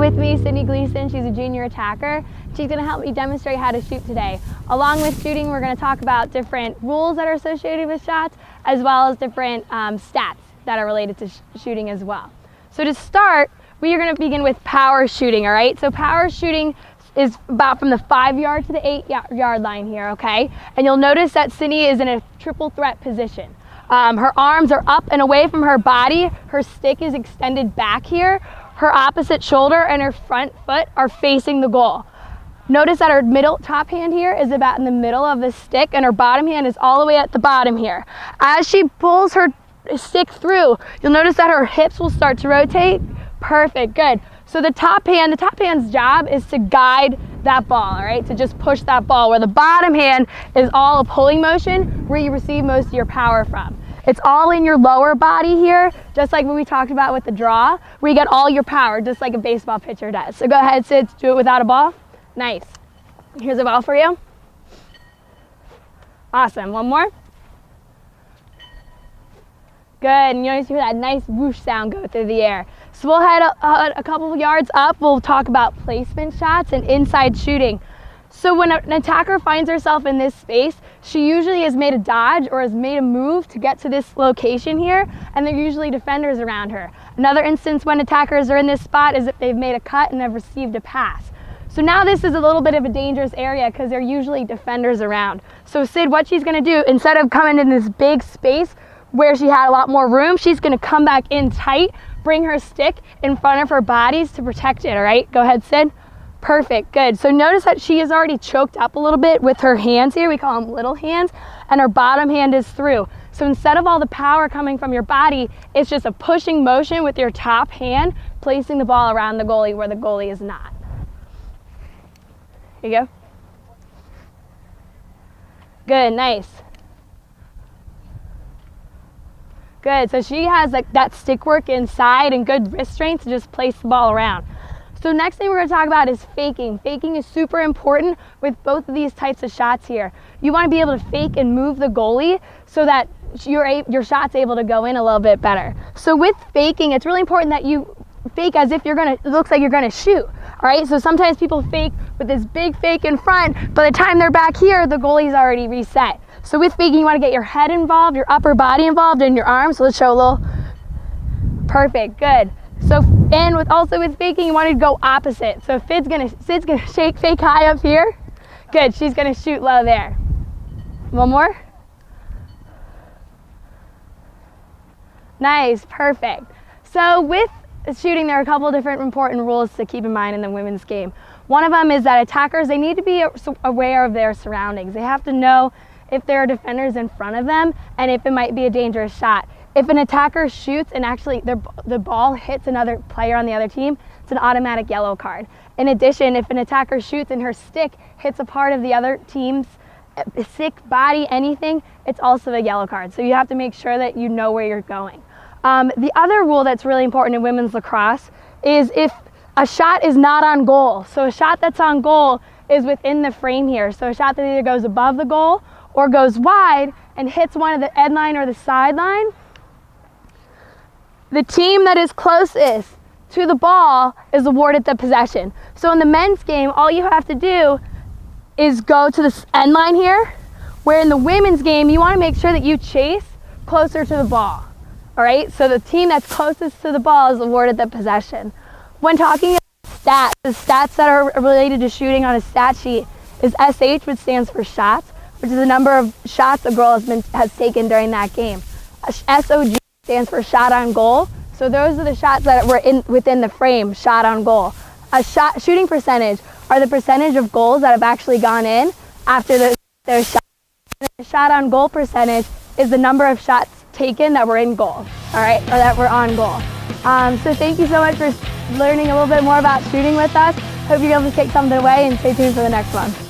with me Sydney Gleason. She's a junior attacker. She's going to help me demonstrate how to shoot today. Along with shooting, we're going to talk about different rules that are associated with shots, as well as different stats that are related to shooting as well. So to start, we are going to begin with power shooting, all right? So power shooting is about from the 5-yard to the 8-yard line here, okay? And you'll notice that Sydney is in a triple threat position. Her arms are up and away from her body. Her stick is extended back here. Her opposite shoulder and her front foot are facing the goal. Notice that her top hand here is about in the middle of the stick, and her bottom hand is all the way at the bottom here. As she pulls her stick through, you'll notice that her hips will start to rotate. Perfect, good. So the top hand's job is to guide that ball, all right? To just push that ball, where the bottom hand is all a pulling motion, where you receive most of your power from. It's all in your lower body here, just like what we talked about with the draw, where you get all your power, just like a baseball pitcher does. So go ahead, Sid, do it without a ball. Nice. Here's a ball for you. Awesome, one more. Good, and you notice you hear that nice whoosh sound go through the air. So we'll head a couple of yards up. We'll talk about placement shots and inside shooting. So when an attacker finds herself in this space, she usually has made a dodge or has made a move to get to this location here, and there are usually defenders around her. Another instance when attackers are in this spot is if they've made a cut and have received a pass. So now this is a little bit of a dangerous area because there are usually defenders around. So Sid, what she's gonna do, instead of coming in this big space where she had a lot more room, she's gonna come back in tight, bring her stick in front of her bodies to protect it, all right? Go ahead, Sid. Perfect, good. So notice that she is already choked up a little bit with her hands here. We call them little hands, and her bottom hand is through. So instead of all the power coming from your body, it's just a pushing motion with your top hand, placing the ball around the goalie where the goalie is not. Here you go. Good, nice. Good, so she has like that stick work inside and good wrist strength to just place the ball around. So next thing we're going to talk about is faking. Faking is super important with both of these types of shots here. You want to be able to fake and move the goalie so that your shot's able to go in a little bit better. So with faking, it's really important that you fake as if it looks like you're going to shoot. All right, so sometimes people fake with this big fake in front. By the time they're back here, the goalie's already reset. So with faking, you want to get your head involved, your upper body involved, and your arms. So let's show a little. Perfect, good. So, and also with faking, you want to go opposite. So Sid's gonna fake high up here. Good, she's gonna shoot low there. One more. Nice, perfect. So with shooting, there are a couple of different important rules to keep in mind in the women's game. One of them is that attackers, they need to be aware of their surroundings. They have to know if there are defenders in front of them and if it might be a dangerous shot. If an attacker shoots and actually the ball hits another player on the other team, it's an automatic yellow card. In addition, if an attacker shoots and her stick hits a part of the other team's stick, body, anything, it's also a yellow card. So you have to make sure that you know where you're going. The other rule that's really important in women's lacrosse is if a shot is not on goal. So a shot that's on goal is within the frame here. So a shot that either goes above the goal or goes wide and hits one of the end line or the sideline, the team that is closest to the ball is awarded the possession. So in the men's game, all you have to do is go to the end line here, where in the women's game, you want to make sure that you chase closer to the ball. All right, so the team that's closest to the ball is awarded the possession. When talking about stats, the stats that are related to shooting on a stat sheet is SH, which stands for shots, which is the number of shots a girl has taken during that game. SOG stands for shot on goal. So those are the shots that were within the frame, shot on goal. A shooting percentage are the percentage of goals that have actually gone in after their shot. And the shot on goal percentage is the number of shots taken that were in goal, all right, or that were on goal. So thank you so much for learning a little bit more about shooting with us. Hope you're able to take something away and stay tuned for the next one.